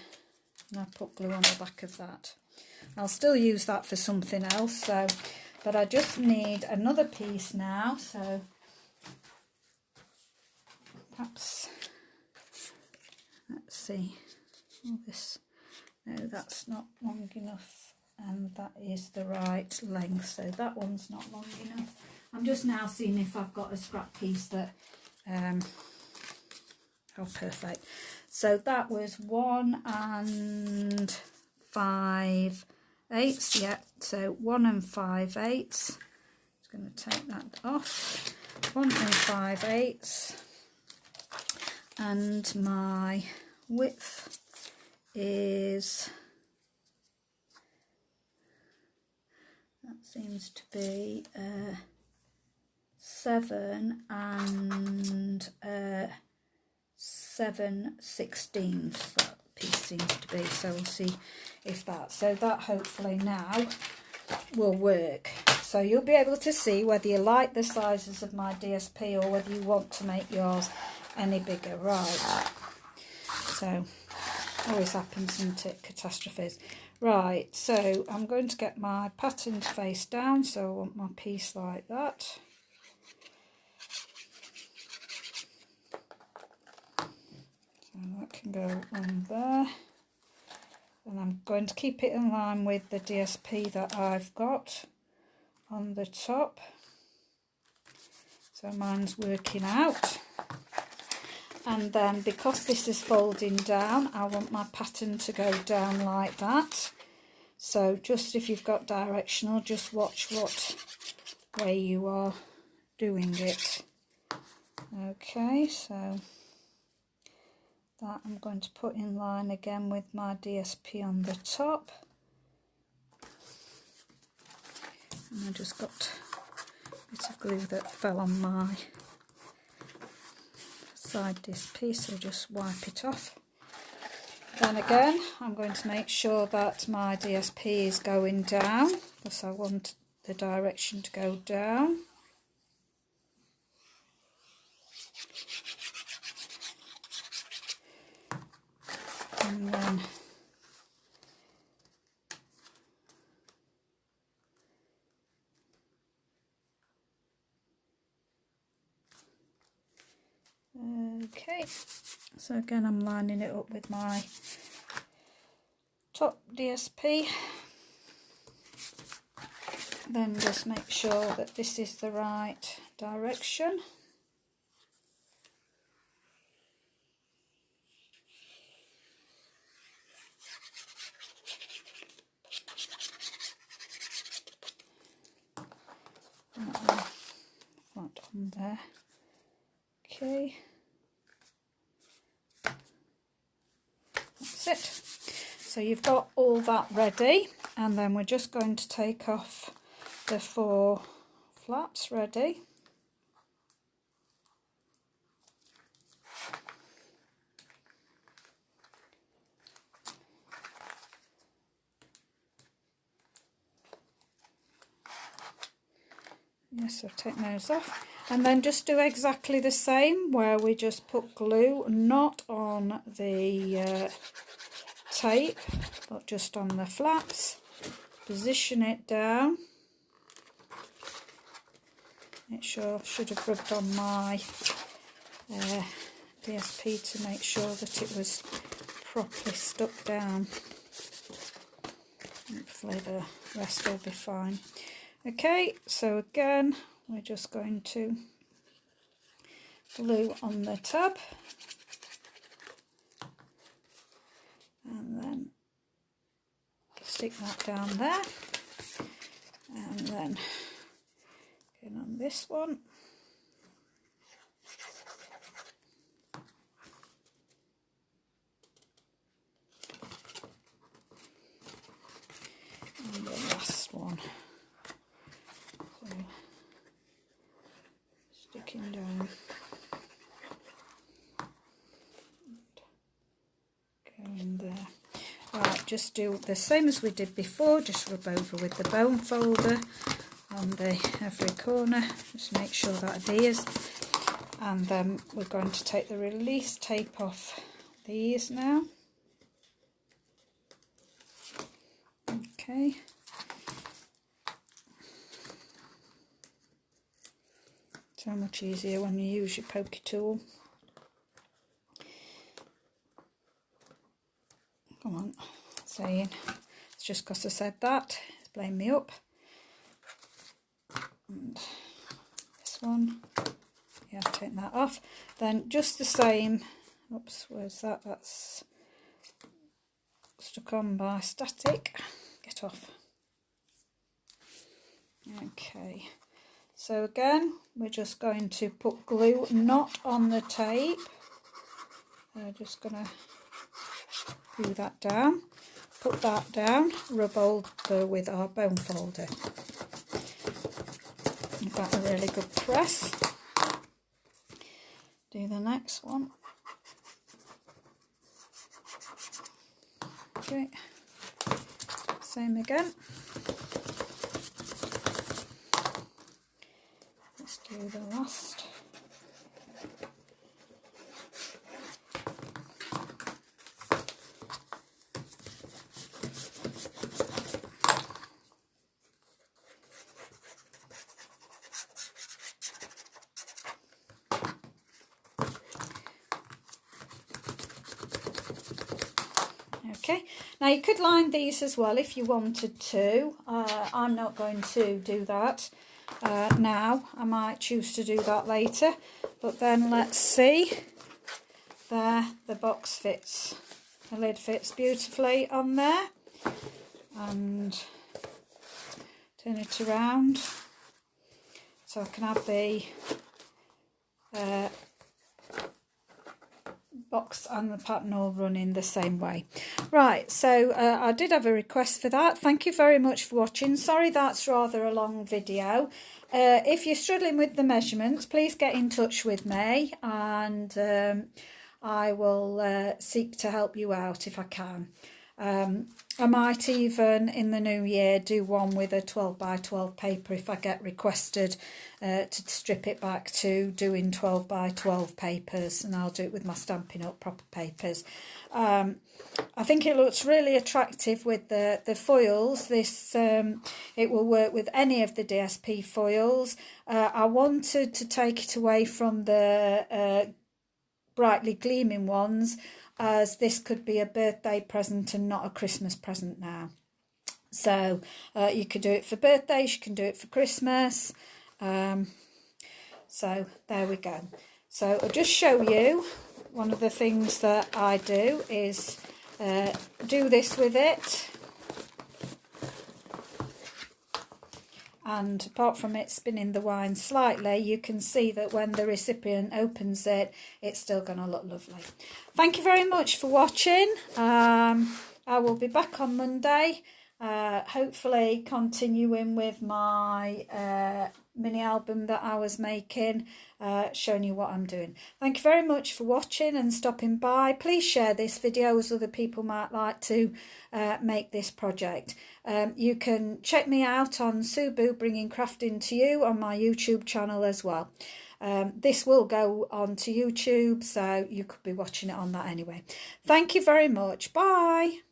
[SPEAKER 1] I put glue on the back of that. I'll still use that for something else. But I just need another piece now. So perhaps, let's see. Oh, this. No, that's not long enough, and that is the right length, so that one's not long enough. I'm just now seeing if I've got a scrap piece that oh, perfect. So that was 1 5/8. Yeah, so 1 5/8. Just going to take that off. 1 5/8, and my width is, that seems to be 7 7/16. That piece seems to be. So we'll see if that. So that hopefully now will work. So you'll be able to see whether you like the sizes of my DSP or whether you want to make yours any bigger. Right. So always happens, isn't it? Catastrophes. Right, so I'm going to get my patterned face down, so I want my piece like that. So that can go on there. And I'm going to keep it in line with the DSP that I've got on the top. So mine's working out. And then because this is folding down, I want my pattern to go down like that. So just if you've got directional, just watch what way you are doing it. Okay, so that I'm going to put in line again with my DSP on the top. And I just got bit of glue that fell on my side DSP, so just wipe it off. Then again, I'm going to make sure that my DSP is going down, because I want the direction to go down. And then okay, so again I'm lining it up with my top DSP. Then just make sure that this is the right direction. Flat on there. Okay. That's it. So you've got all that ready, and then we're just going to take off the 4 flaps ready. Yes, I've taken those off, and then just do exactly the same, where we just put glue not on the tape but just on the flaps, position it down. It should have rubbed on my DSP to make sure that it was properly stuck down. Hopefully the rest will be fine. Okay, so again we're just going to glue on the tab, and then stick that down there, and then again on this one. And the last one. So sticking down. Going there. Right, just do the same as we did before, just rub over with the bone folder on every corner, just make sure that adheres, and then we're going to take the release tape off these now. Okay. So much easier when you use your pokey tool. Come on, saying it's just because I said that, blame me up. And this one, yeah, take that off. Then just the same, oops, where's that? That's stuck on by static. Get off. Okay, so again, we're just going to put glue not on the tape. Just going to glue that down, put that down, rub over with our bone folder. Give that a really good press. Do the next one. Okay, same again. Let's do the last. Okay, now you could line these as well if you wanted to. I'm not going to do that now. I might choose to do that later, but then let's see. There, the box fits. The lid fits beautifully on there, and turn it around so I can have the box and the pattern all run in the same way. Right, so I did have a request for that. Thank you very much for watching. Sorry that's rather a long video. If you're struggling with the measurements, please get in touch with me, and I will seek to help you out if I can. I might even in the new year do one with a 12 by 12 paper if I get requested to strip it back to doing 12 by 12 papers, and I'll do it with my Stampin' Up! Proper papers. I think it looks really attractive with the foils. This it will work with any of the DSP foils. I wanted to take it away from the brightly gleaming ones, as this could be a birthday present and not a Christmas present now. So you could do it for birthdays, you can do it for Christmas. So there we go. So I'll just show you one of the things that I do is do this with it. And apart from it spinning the wine slightly, you can see that when the recipient opens it, it's still going to look lovely. Thank you very much for watching. I will be back on Monday, hopefully continuing with my mini album that I was making, showing you what I'm doing. Thank you very much for watching and stopping by. Please share this video as other people might like to make this project. You can check me out on Subu Bringing Crafting to You on my YouTube channel as well. This will go on to YouTube, so you could be watching it on that anyway. Thank you very much. Bye.